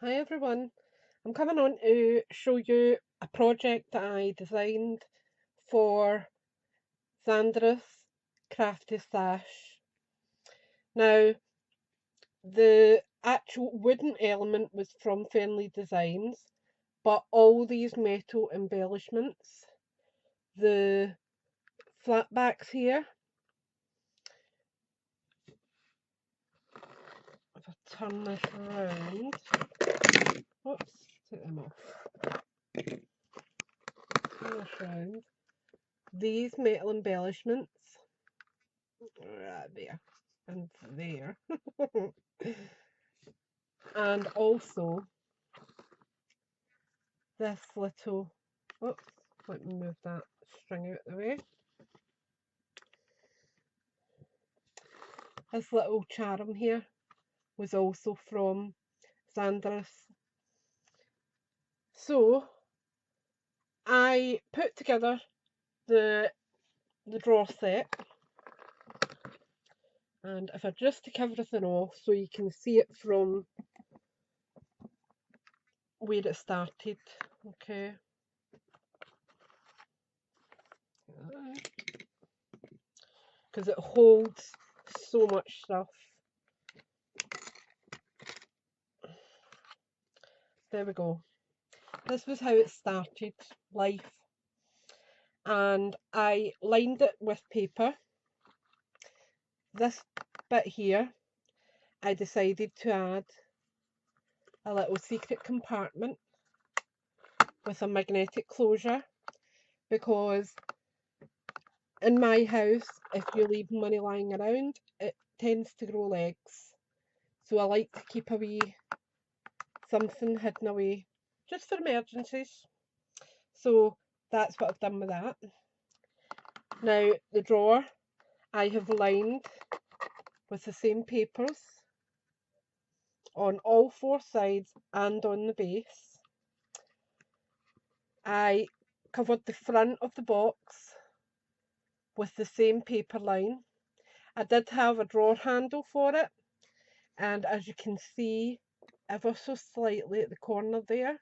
Hi everyone, I'm coming on to show you a project that I designed for Xanderous Crafty Stash. Now, the actual wooden element was from Fenley Designs, but all these metal embellishments, the flat backs here, if I turn this around, oops, take them off, turn this around, these metal embellishments, right there and there. And also this little, oops, let me move that string out the way. This little charm here was also from Xanderous. So I put together the drawer set, and if I just take everything off so you can see it from where it started, okay, because it holds so much stuff. There we go. This was how it started, life. And I lined it with paper. This bit here, I decided to add a little secret compartment with a magnetic closure, because in my house, if you leave money lying around, it tends to grow legs. So I like to keep a wee something hidden away just for emergencies. So that's what I've done with that. Now the drawer I have lined with the same papers on all four sides and on the base. I covered the front of the box with the same paper line. I did have a drawer handle for it, and as you can see ever so slightly at the corner there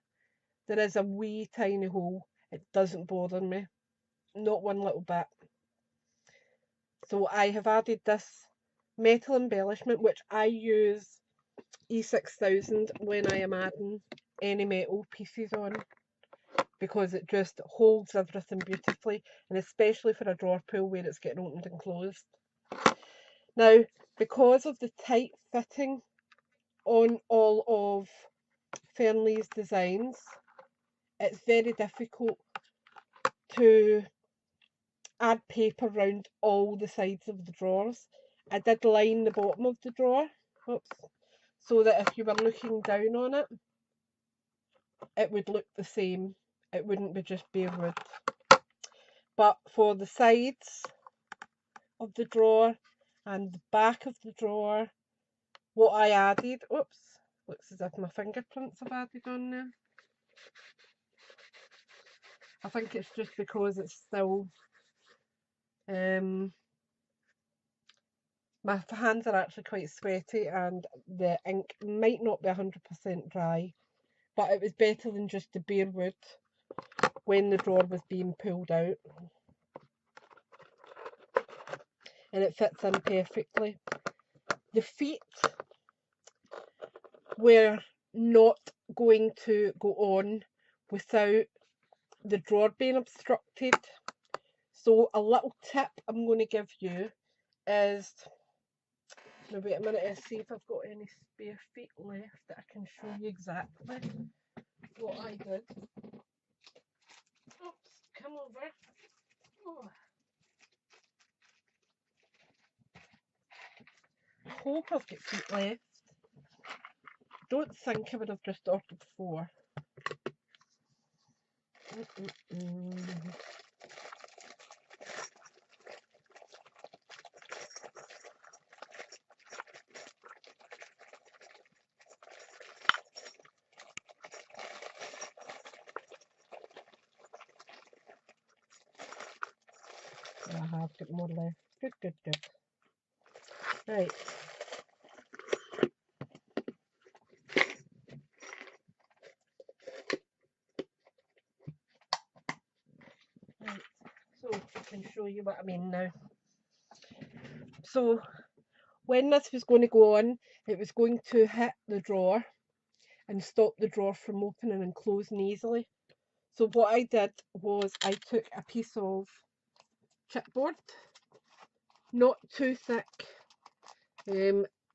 is a wee tiny hole. It doesn't bother me, not one little bit. So I have added this metal embellishment, which I use E6000 when I am adding any metal pieces on, because it just holds everything beautifully, and especially for a drawer pull where it's getting opened and closed. Now, because of the tight fitting on all of Fernley's designs, it's very difficult to add paper around all the sides of the drawers. I did line the bottom of the drawer, oops, so that if you were looking down on it, it would look the same. It wouldn't be just bare wood. But for the sides of the drawer and the back of the drawer, what I added, oops, looks as if my fingerprints have added on there. I think it's just because it's still, my hands are actually quite sweaty and the ink might not be 100% dry, but it was better than just the bare wood when the drawer was being pulled out. And it fits in perfectly. The feet were not going to go on without the drawer being obstructed. So a little tip I'm going to give you is, now wait a minute and see if I've got any spare feet left that I can show you exactly what I did. Oops, come over. Oh. I hope I've got feet left. Don't think I would have just ordered 4. I have got more left. Good, good, good. Right. can show you what I mean now. So when this was going to go on, it was going to hit the drawer and stop the drawer from opening and closing easily. So what I did was I took a piece of chipboard, not too thick.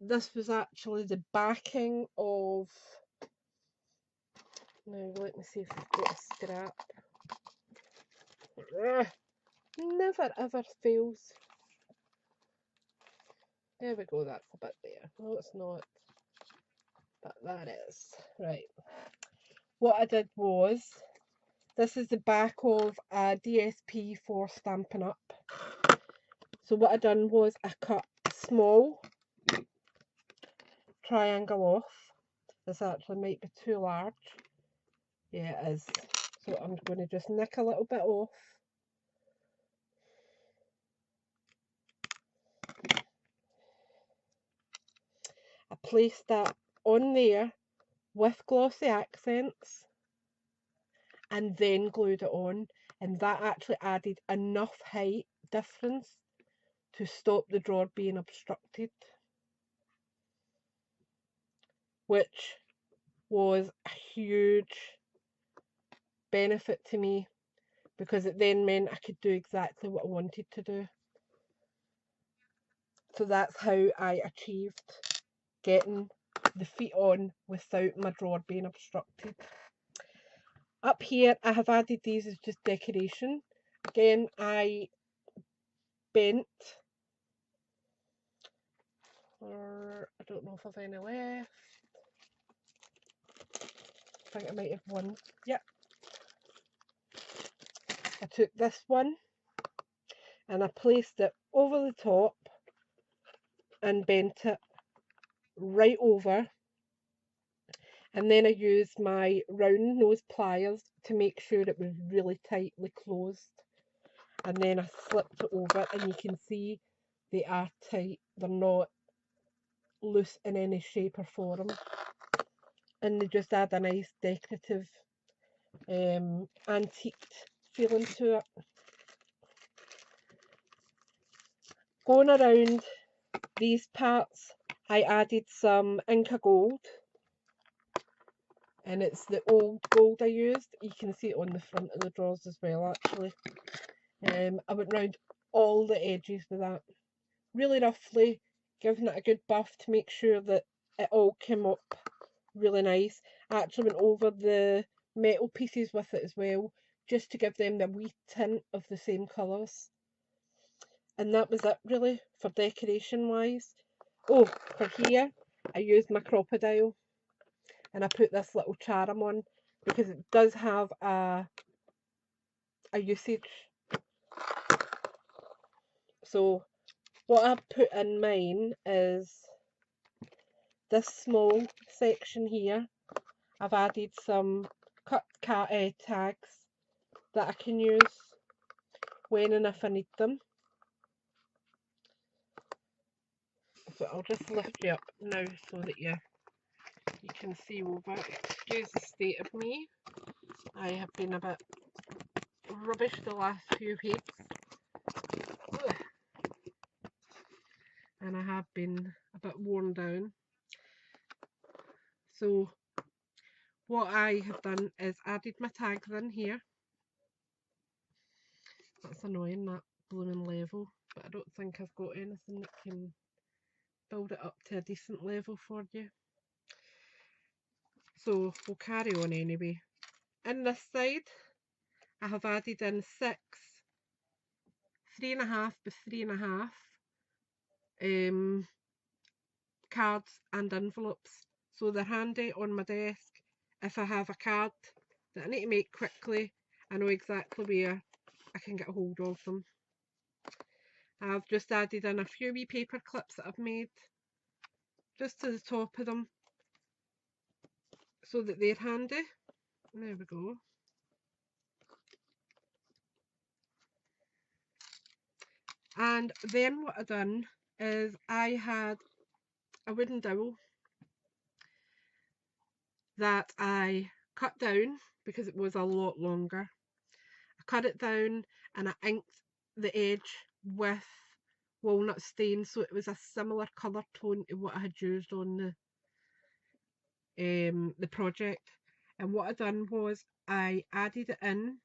This was actually the backing of, now let me see if I've got a scrap. Ugh, never ever fails. There we go, that's a bit there. No, it's not, but that is. Right. What I did was, this is the back of a DSP for Stampin' Up. So what I done was I cut a small triangle off. This actually might be too large. Yeah, it is. So I'm going to just nick a little bit off. I placed that on there with glossy accents and then glued it on, and that actually added enough height difference to stop the drawer being obstructed, which was a huge benefit to me because it then meant I could do exactly what I wanted to do. So that's how I achieved getting the feet on without my drawer being obstructed. Up here I have added these as just decoration. Again, I bent, or I don't know if I've any left. I think I might have one. Yep. I took this one and I placed it over the top and bent it right over, and then I used my round nose pliers to make sure it was really tightly closed, and then I slipped it over, and you can see they are tight, they're not loose in any shape or form, and they just add a nice decorative antiqued feeling to it. Going around these parts, I added some Inca Gold, and it's the old gold I used. You can see it on the front of the drawers as well, actually. I went round all the edges with that, really roughly, giving it a good buff to make sure that it all came up really nice. I actually went over the metal pieces with it as well, just to give them the wee tint of the same colours. And that was it really for decoration wise. Oh, for here I used my crocodile and I put this little charm on because it does have a usage. So what I've put in mine is this small section here. I've added some cut tags that I can use when and if I need them. So I'll just lift you up now so that you can see over. Excuse the state of me. I have been a bit rubbish the last few weeks. Ugh. And I have been a bit worn down. So what I have done is added my tags in here. That's annoying, that blooming level, but I don't think I've got anything that can build it up to a decent level for you. So we'll carry on anyway. In this side, I have added in 6 3.5 by 3.5 cards and envelopes. So they're handy on my desk. If I have a card that I need to make quickly, I know exactly where I can get a hold of them. I've just added in a few wee paper clips that I've made just to the top of them so that they're handy. There we go. And then what I done is I had a wooden dowel that I cut down because it was a lot longer. I cut it down and I inked the edge with walnut stain, so it was a similar colour tone to what I had used on the project. And what I done was I added it in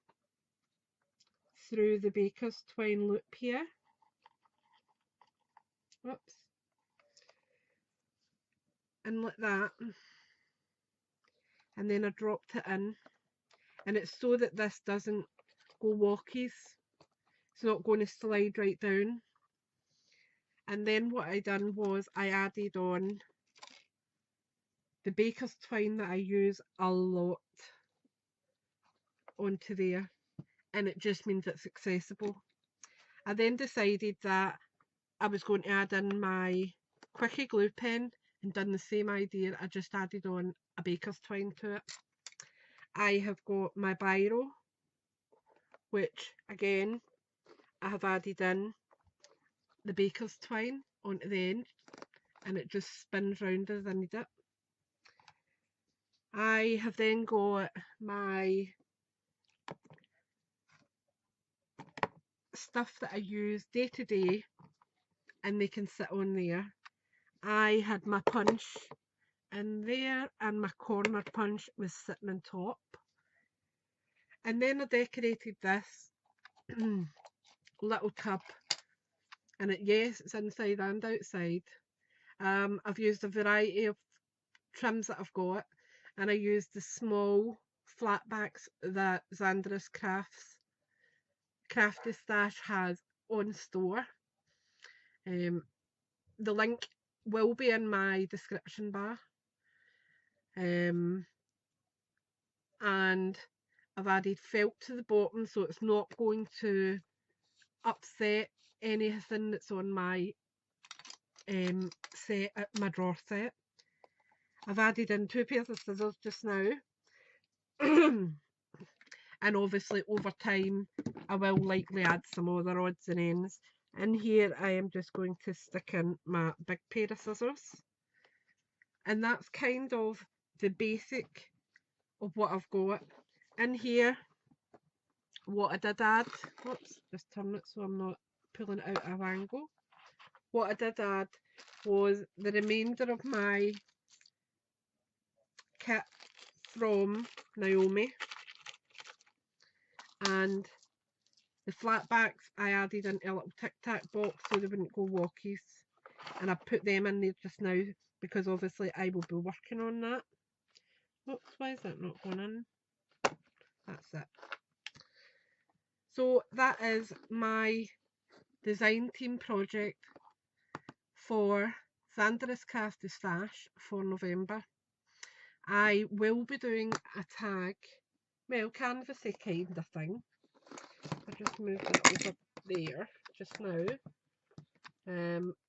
through the baker's twine loop here. Whoops. And like that. And then I dropped it in. And it's so that this doesn't go walkies. It's not going to slide right down. And then what I done was I added on the baker's twine that I use a lot onto there, and it just means it's accessible. I then decided that I was going to add in my quickie glue pen and done the same idea. I just added on a baker's twine to it. I have got my biro, which again I have added in the baker's twine onto the end, and it just spins round as I need it. I have then got my stuff that I use day to day, and they can sit on there. I had my punch in there, and my corner punch was sitting on top. And then I decorated this little tub, and yes, it's inside and outside. I've used a variety of trims that I've got, and I used the small flat backs that Xanderous Crafty Stash has on store. The link will be in my description bar. And I've added felt to the bottom, so it's not going to upset anything that's on my set, my drawer set. I've added in 2 pairs of scissors just now. And obviously over time I will likely add some other odds and ends. In here I am just going to stick in my big pair of scissors. And that's kind of the basic of what I've got. In here, what I did add, whoops, just turn it so I'm not pulling it out of angle. What I did add was the remainder of my kit from Naomi, and the flat backs I added into a little tic tac box so they wouldn't go walkies, and I put them in there just now because obviously I will be working on that. Oops, why is that not going in? That's it. So that is my design team project for Xanderous Crafty Stash for November. I will be doing a tag, well, canvassy kind of thing. I just moved it over there just now.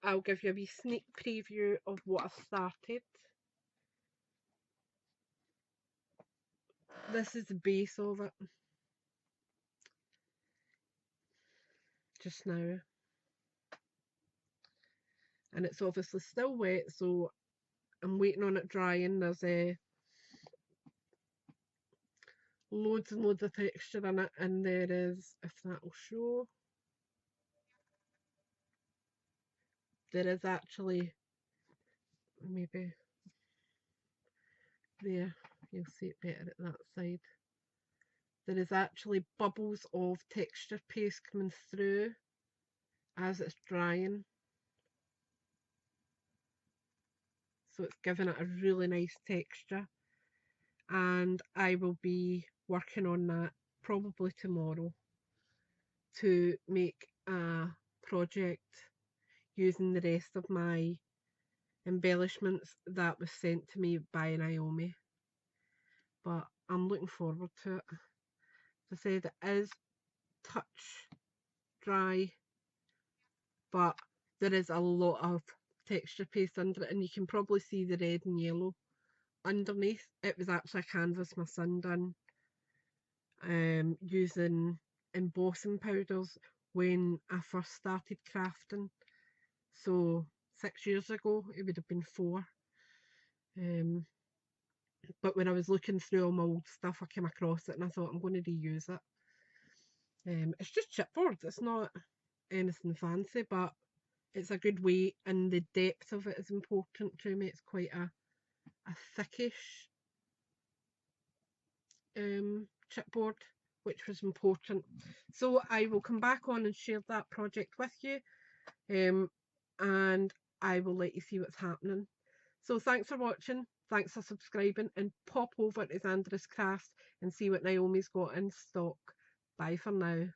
I'll give you a wee sneak preview of what I've started. This is the base of it just now, and it's obviously still wet, so I'm waiting on it drying. There's loads and loads of texture in it, and there is, if that will show, there is actually, maybe there, you'll see it better at that side, there is actually bubbles of texture paste coming through as it's drying, so it's giving it a really nice texture. And I will be working on that probably tomorrow to make a project using the rest of my embellishments that was sent to me by Naomi. But I'm looking forward to it. As I said, it is touch dry, but there is a lot of texture paste under it, and you can probably see the red and yellow underneath. It was actually a canvas my son done using embossing powders when I first started crafting. So 6 years ago, it would have been 4. But when I was looking through all my old stuff, I came across it and I thought I'm going to reuse it. It's just chipboard, it's not anything fancy, but it's a good weight, and the depth of it is important to me. It's quite a thickish chipboard, which was important. So I will come back on and share that project with you, and I will let you see what's happening. So thanks for watching, thanks for subscribing, and pop over to Xanderous Crafty and see what Naomi's got in stock. Bye for now.